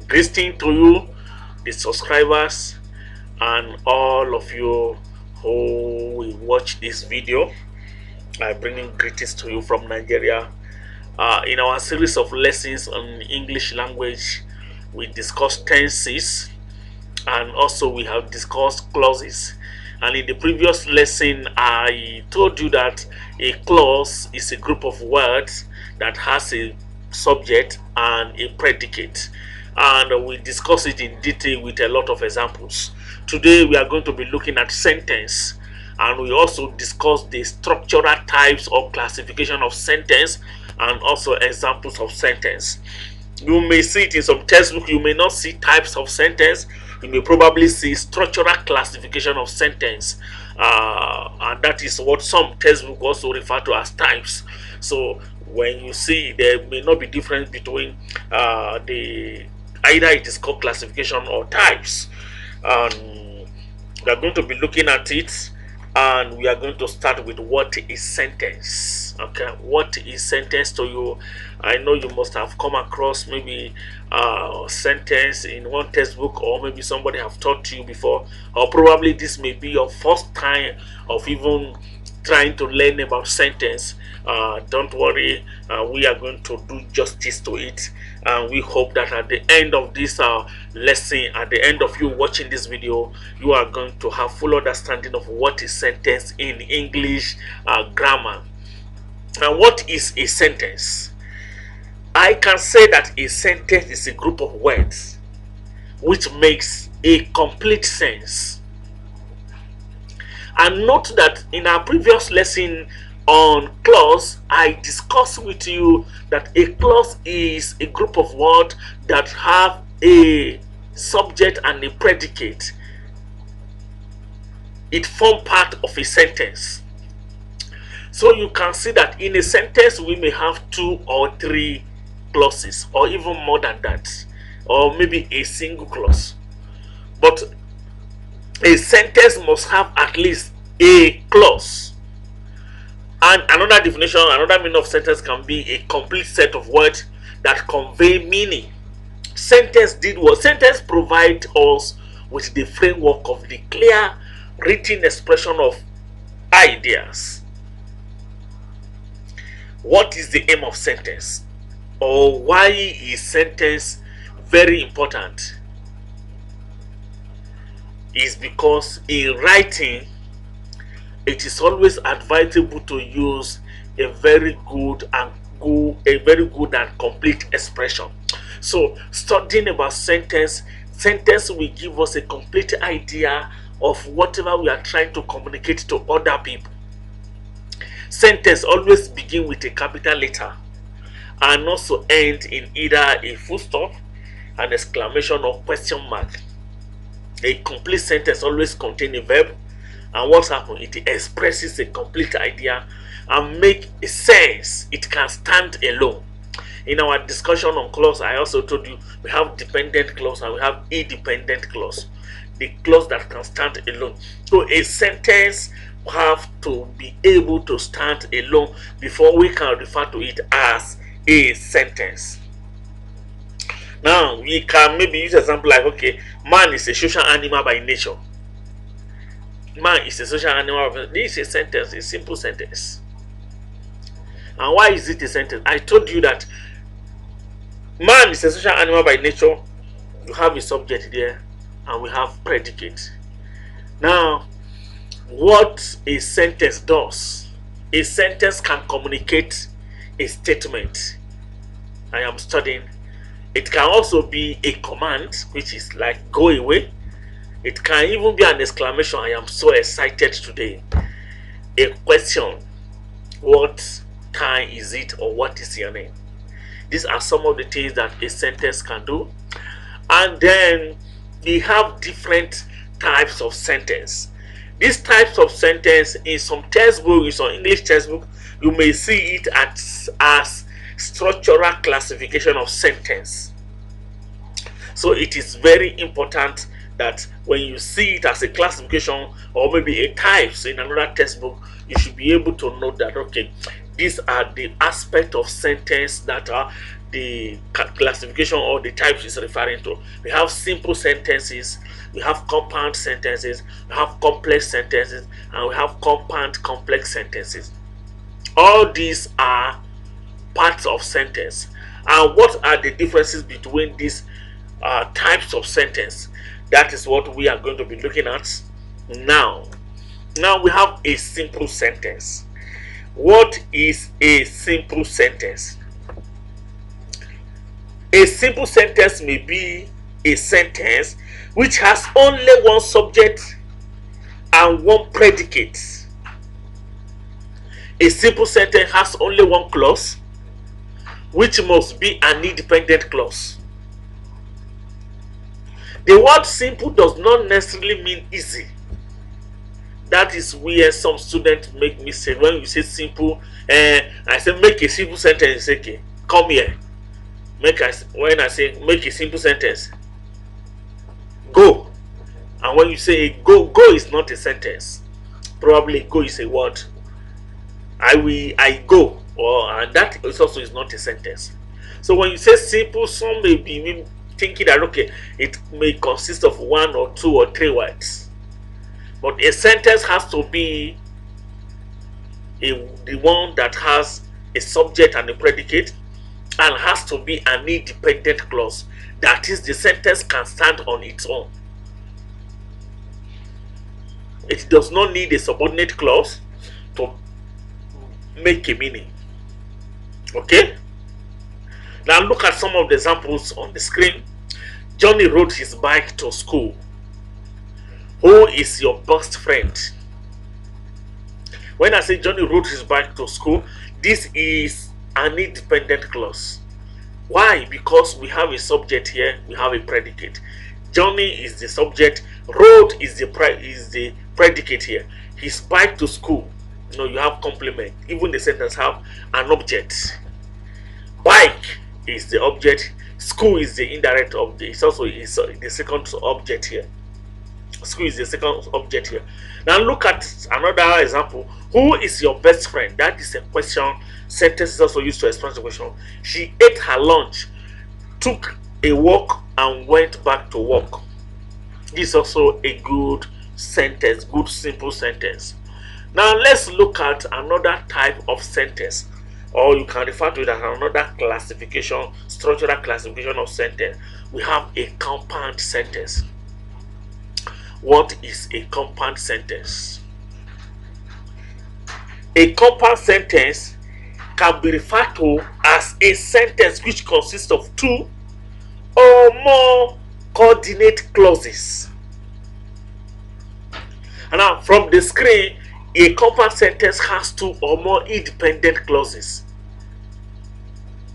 Greeting to you, the subscribers, and all of you who will watch this video. I bring in greetings to you from Nigeria. In our series of lessons on English language, we discuss tenses and also we have discussed clauses. And in the previous lesson, I told you that a clause is a group of words that has a subject and a predicate, and we discuss it in detail with a lot of examples. Today we are going to be looking at sentence, and we also discuss the structural types or classification of sentence and also examples of sentence. You may see it in some textbook, you may not see types of sentence, you may probably see structural classification of sentence, and that is what some textbook also refer to as types. So when you see, there may not be difference between the either it is called classification or types. We are going to be looking at it, and we are going to start with what is sentence. Okay, what is sentence to you? I know you must have come across maybe sentence in one textbook, or maybe somebody have taught to you before, or probably this may be your first time of even trying to learn about sentence. Don't worry, we are going to do justice to it, and we hope that at the end of this lesson, at the end of you watching this video, you are going to have full understanding of what is sentence in English grammar. And what is a sentence? I can say that a sentence is a group of words which makes a complete sense. And note that in our previous lesson on clause, I discussed with you that a clause is a group of words that have a subject and a predicate. It forms part of a sentence. So you can see that in a sentence we may have 2 or 3 clauses, or even more than that, or maybe a single clause. But a sentence must have at least a clause. And another definition, another meaning of sentence can be a complete set of words that convey meaning. Sentence provide us with the framework of the clear written expression of ideas. What is the aim of sentence, or why is sentence very important? Is because in writing it is always advisable to use a very good and complete expression. So studying about sentence will give us a complete idea of whatever we are trying to communicate to other people. Sentence always begin with a capital letter and also end in either a full stop, an exclamation, or question mark. A complete sentence always contains a verb, and what happens? It expresses a complete idea and make a sense. It can stand alone. In our discussion on clause, I also told you we have dependent clause and we have independent clause. The clause that can stand alone. So a sentence have to be able to stand alone before we can refer to it as a sentence. Now we can maybe use example like, okay, man is a social animal by nature. Man is a social animal. This is a sentence, a simple sentence. And why is it a sentence? I told you that man is a social animal by nature. You have a subject there, and we have predicate. Now, what a sentence does? A sentence can communicate a statement. I am studying. It can also be a command, which is like go away. It can even be an exclamation, I am so excited today. A question, what time is it, or what is your name? These are some of the things that a sentence can do. And then we have different types of sentence. These types of sentence in some textbook, in some English textbook, you may see it as structural classification of sentence. So it is very important that when you see it as a classification or maybe a types in another textbook, you should be able to know that, okay, these are the aspect of sentence that the classification or the types is referring to. We have simple sentences, we have compound sentences, we have complex sentences, and we have compound complex sentences. All these are parts of sentence. And what are the differences between these types of sentence? That is what we are going to be looking at now. Now we have a simple sentence. What is a simple sentence? A simple sentence may be a sentence which has only one subject and one predicate. A simple sentence has only one clause, which must be an independent clause. The word simple does not necessarily mean easy. That is where some students make mistake. When you say simple, I say make a simple sentence, say, okay, come here. When I say make a simple sentence, go. And when you say go, go is not a sentence. Probably go is a word. I go, and that is also is not a sentence. So when you say simple, some may be thinking that okay, it may consist of one or two or three words. But a sentence has to be the one that has a subject and a predicate, and has to be an independent clause. That is, the sentence can stand on its own. It does not need a subordinate clause to make a meaning. Okay? Now look at some of the examples on the screen. Johnny rode his bike to school. Who is your best friend? When I say Johnny rode his bike to school, this is an independent clause. Why? Because we have a subject here, we have a predicate. Johnny is the subject, rode is the predicate here. His bike to school. You have complement. Even the sentence have an object. Bike is the object. School is the indirect object. It's also the second object here. School is the second object here. Now look at another example. Who is your best friend? That is a question. Sentence is also used to express the question. She ate her lunch, took a walk, and went back to work. This is also a good sentence, good simple sentence. Now let's look at another type of sentence, or you can refer to it as another classification, structural classification of sentence. We have a compound sentence. What is a compound sentence? A compound sentence can be referred to as a sentence which consists of two or more coordinate clauses. And now from the screen, a compound sentence has two or more independent clauses.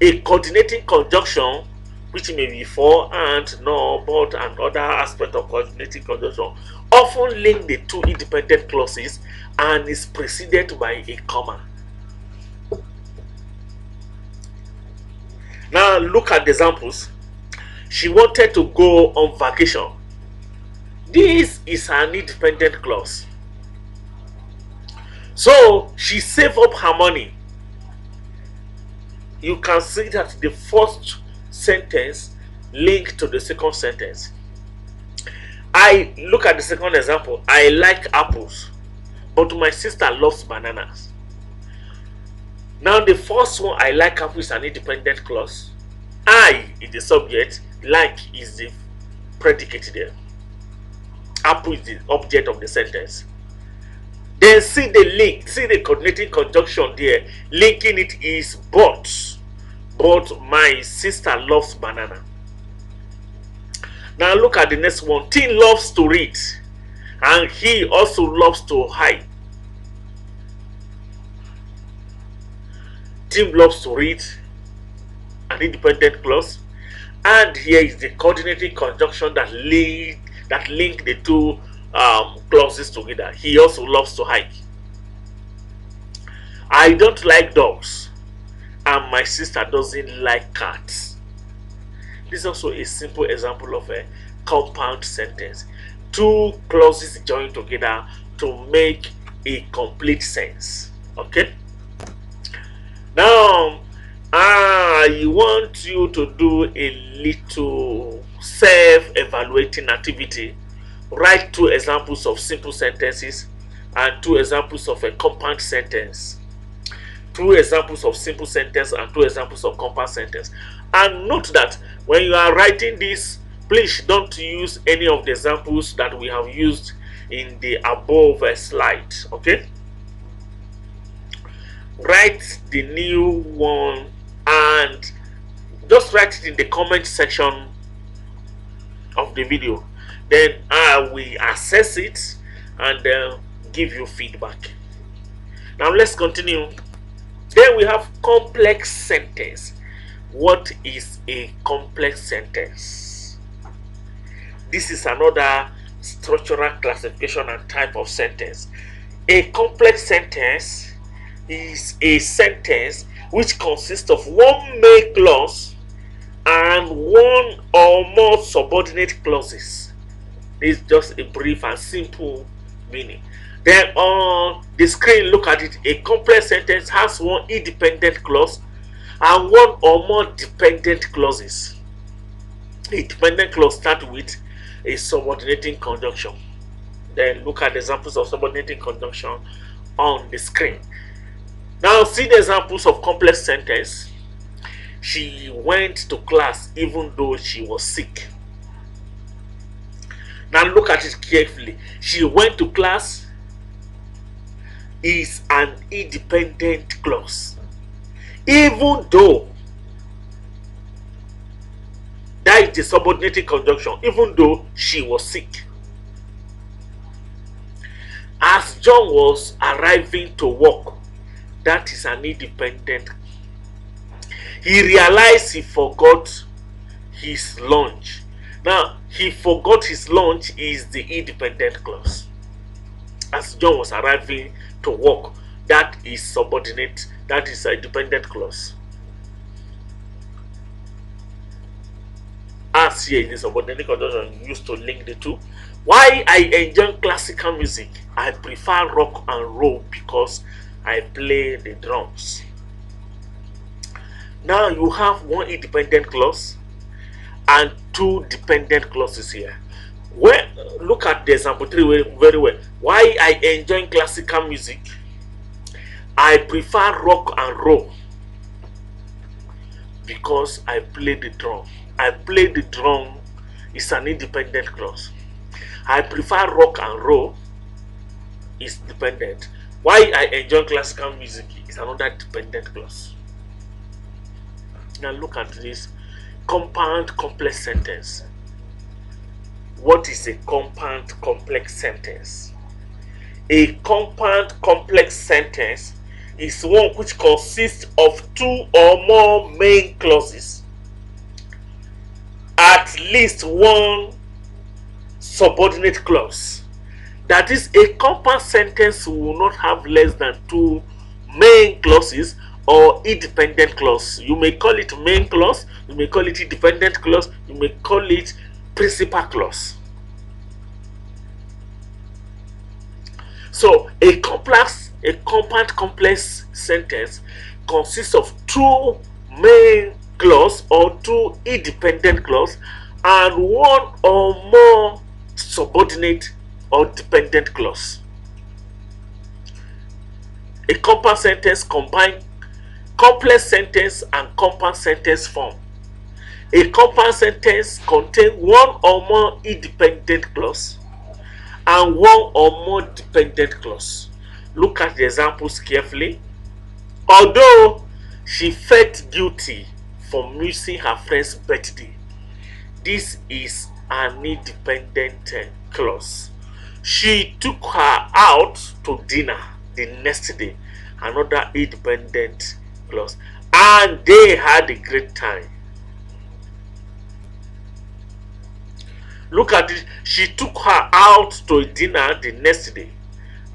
A coordinating conjunction, which may be for, and, nor, but, and other aspects of coordinating conjunction, often link the two independent clauses and is preceded by a comma. Now look at the examples. She wanted to go on vacation. This is an independent clause. So she saved up her money. You can see that the first sentence linked to the second sentence. I look at the second example. I like apples, but my sister loves bananas. Now the first one, I like apples, is an independent clause. I is the subject, like is the predicate there. Apple is the object of the sentence. Then see the link, see the coordinating conjunction there. Linking it is but my sister loves banana. Now look at the next one. Tim loves to read, and he also loves to hike. Tim loves to read, an independent clause, and here is the coordinating conjunction that link the two clauses together. He also loves to hike. I don't like dogs, and my sister doesn't like cats. This is also a simple example of a compound sentence. Two clauses joined together to make a complete sense. Okay. Now, I want you to do a little self-evaluating activity. Write 2 examples of simple sentences and 2 examples of a compound sentence. 2 examples of simple sentence and 2 examples of compound sentence. And note that when you are writing this, please don't use any of the examples that we have used in the above slide. Okay? Write the new one and just write it in the comment section of the video. Then I will assess it and give you feedback. Now let's continue. Then we have complex sentence. What is a complex sentence? This is another structural classification and type of sentence. A complex sentence is a sentence which consists of one main clause and one or more subordinate clauses. This is just a brief and simple meaning. Then on the screen, look at it. A complex sentence has one independent clause and one or more dependent clauses. A dependent clause starts with a subordinating conjunction. Then look at the examples of subordinating conjunction on the screen. Now see the examples of complex sentence. She went to class even though she was sick. Now look at it carefully. She went to class is an independent clause. Even though that is the subordinating conjunction, even though she was sick. As John was arriving to work, that is an independent. He realized he forgot his lunch. Now, he forgot his lunch is the independent clause. As John was arriving to work, that is subordinate, that is a dependent clause. As here in the subordinate conjunction used to link the two. Why I enjoy classical music? I prefer rock and roll because I play the drums. Now you have one independent clause and 2 dependent clauses here. Well, look at the example 3 very well. Why I enjoy classical music? I prefer rock and roll because I play the drum. I play the drum is an independent clause. I prefer rock and roll is dependent. Why I enjoy classical music is another dependent clause. Now look at this compound complex sentence. What is a compound complex sentence? A compound complex sentence is one which consists of 2 or more main clauses, at least one subordinate clause. That is, a compound sentence will not have less than 2 main clauses or independent clause. You may call it main clause, you may call it independent clause, you may call it principal clause. So a compound complex sentence consists of 2 main clause or 2 independent clause and 1 or more subordinate or dependent clause. A compound sentence combines complex sentence and compound sentence form. A compound sentence contains 1 or more independent clause and 1 or more dependent clause. Look at the examples carefully. Although she felt guilty for missing her friend's birthday, this is an independent clause. She took her out to dinner the next day, another independent clause, and they had a great time. Look at it. She took her out to dinner the next day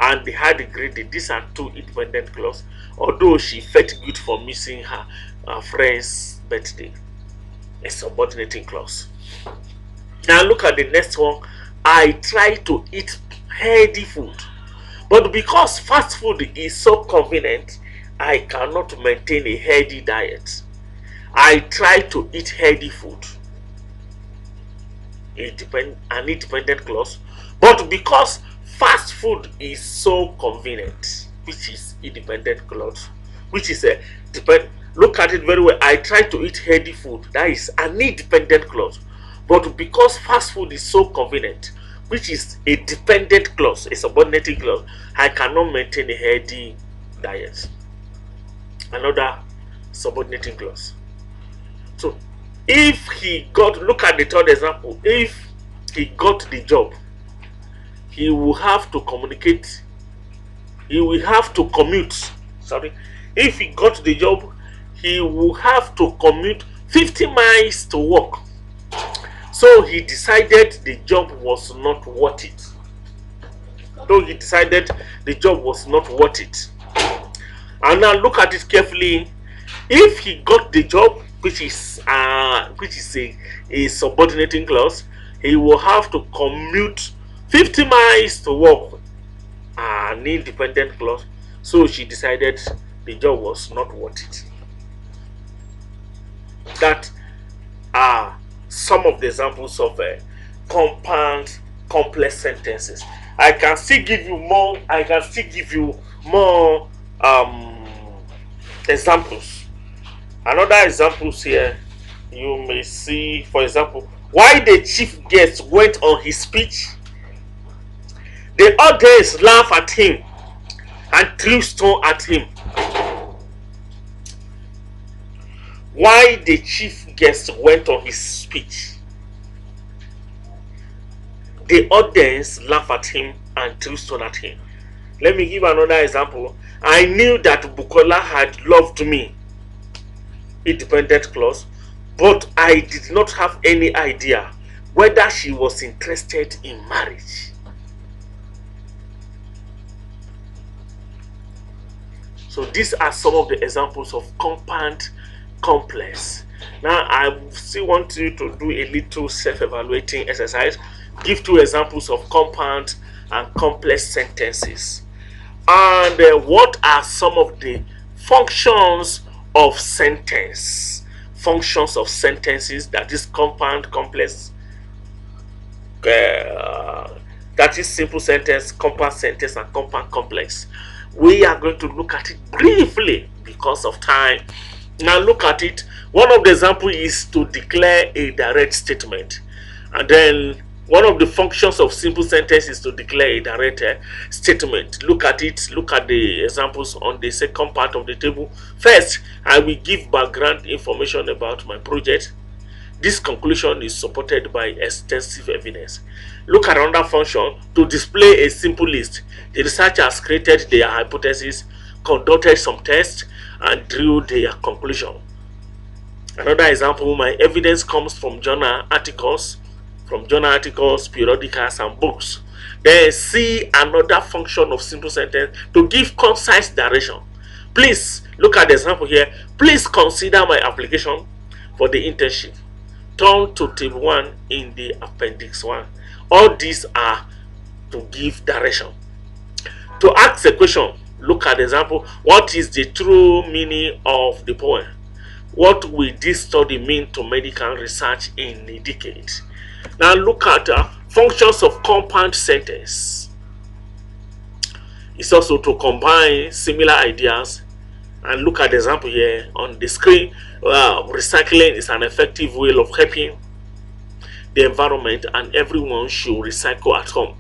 and they had a great day. These are 2 independent clauses. Although she felt good for missing her friend's birthday, a subordinating clause. Now look at the next one. I try to eat healthy food, but because fast food is so convenient, I cannot maintain a healthy diet. I try to eat healthy food. An independent clause. But because fast food is so convenient, which is independent clause, which is a depend. Look at it very well. I try to eat healthy food. That is an independent clause. But because fast food is so convenient, which is a dependent clause, a subordinating clause, I cannot maintain a healthy diet. Another subordinating clause. So if he got, look at the third example, if he got the job, he will have to communicate, he will have to commute. Sorry, if he got the job, he will have to commute 50 miles to work. So he decided the job was not worth it. So he decided the job was not worth it. And now look at it carefully. If he got the job, which is a subordinating clause, he will have to commute 50 miles to work, an independent clause. So she decided the job was not worth it. That are some of the examples of compound complex sentences. I can still give you more. Examples. Another examples here, you may see, for example, why the chief guest went on his speech. The audience laughed at him and threw stone at him. Why the chief guest went on his speech. The audience laughed at him and threw stone at him. Let me give another example. I knew that Bukola had loved me. Independent clause. But I did not have any idea whether she was interested in marriage. So these are some of the examples of compound complex. Now I still want you to do a little self-evaluating exercise. Give 2 examples of compound and complex sentences. And what are some of the functions of sentence? Functions of sentences, that is compound, complex, that is simple sentence, compound sentence, and compound complex. We are going to look at it briefly because of time. Now look at it. One of the examples is to declare a direct statement, and then one of the functions of simple sentence is to declare a direct statement. Look at it. Look at the examples on the second part of the table. First, I will give background information about my project. This conclusion is supported by extensive evidence. Look at another function to display a simple list. The researchers created their hypothesis, conducted some tests, and drew their conclusion. Another example, my evidence comes from journal articles, periodicals, and books. Then see another function of simple sentence to give concise direction. Please look at the example here. Please consider my application for the internship. Turn to table 1 in the appendix 1. All these are to give direction. To ask a question, look at the example. What is the true meaning of the poem? What will this study mean to medical research in a decade? Now look at functions of compound sentence. It's also to combine similar ideas. And look at the example here on the screen. Recycling is an effective way of helping the environment, and everyone should recycle at home.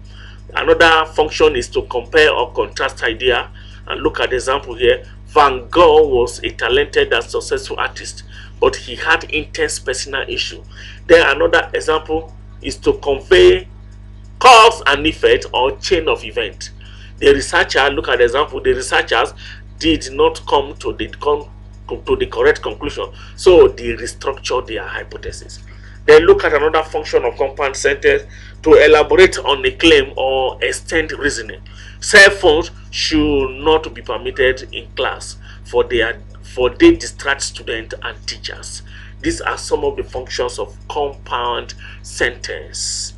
Another function is to compare or contrast idea. And look at the example here. Van Gogh was a talented and successful artist, but he had intense personal issue. Then another example is to convey cause and effect or chain of event. The researcher, look at the example, the researchers did not come to the correct conclusion, so they restructured their hypothesis. Then look at another function of compound sentence to elaborate on a claim or extend reasoning. Cell phones should not be permitted in class, for they distract students and teachers. These are some of the functions of compound sentence.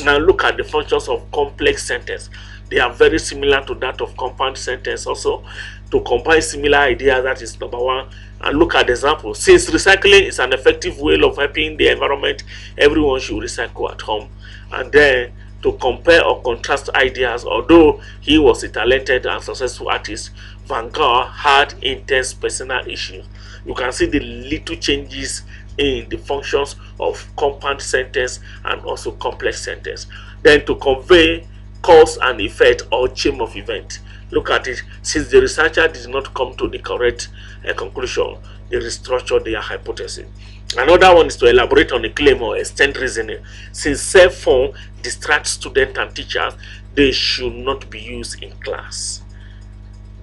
Now look at the functions of complex sentence. They are very similar to that of compound sentence also. to combine similar ideas. That is number one. And look at the example. Since recycling is an effective way of helping the environment, everyone should recycle at home. And then to compare or contrast ideas. Although he was a talented and successful artist, Van Gogh had intense personal issues. You can see the little changes in the functions of compound sentence and also complex sentence. Then to convey cause and effect or chain of event. Look at it. Since the researcher did not come to the correct conclusion, they restructured their hypothesis. Another one is to elaborate on a claim or extend reasoning. Since cell phone distract students and teachers, they should not be used in class.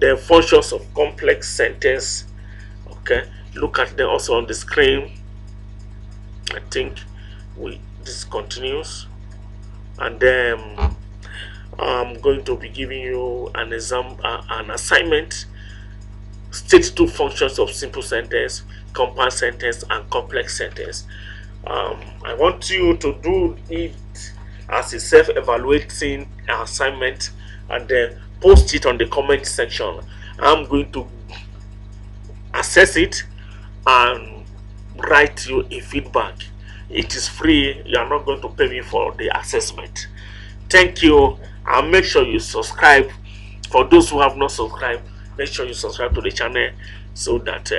The functions of complex sentence. Okay, look at them also on the screen. I think this continues, and then I'm going to be giving you an an assignment. State two functions of simple sentence, compound sentence, and complex sentence. I want you to do it as a self-evaluating assignment and then post it on the comment section. I'm going to assess it and write you a feedback. It is free. You are not going to pay me for the assessment. Thank you, and make sure you subscribe. For those who have not subscribed, make sure you subscribe to the channel so that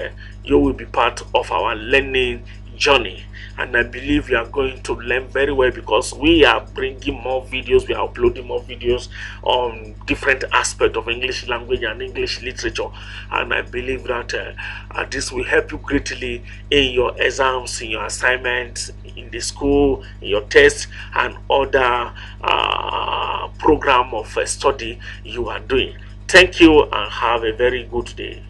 you will be part of our learning journey. And I believe you are going to learn very well, because we are bringing more videos, we are uploading more videos on different aspects of English language and English literature. And I believe that this will help you greatly in your exams, in your assignments, in the school, in your tests, and other program of study you are doing. Thank you, and have a very good day.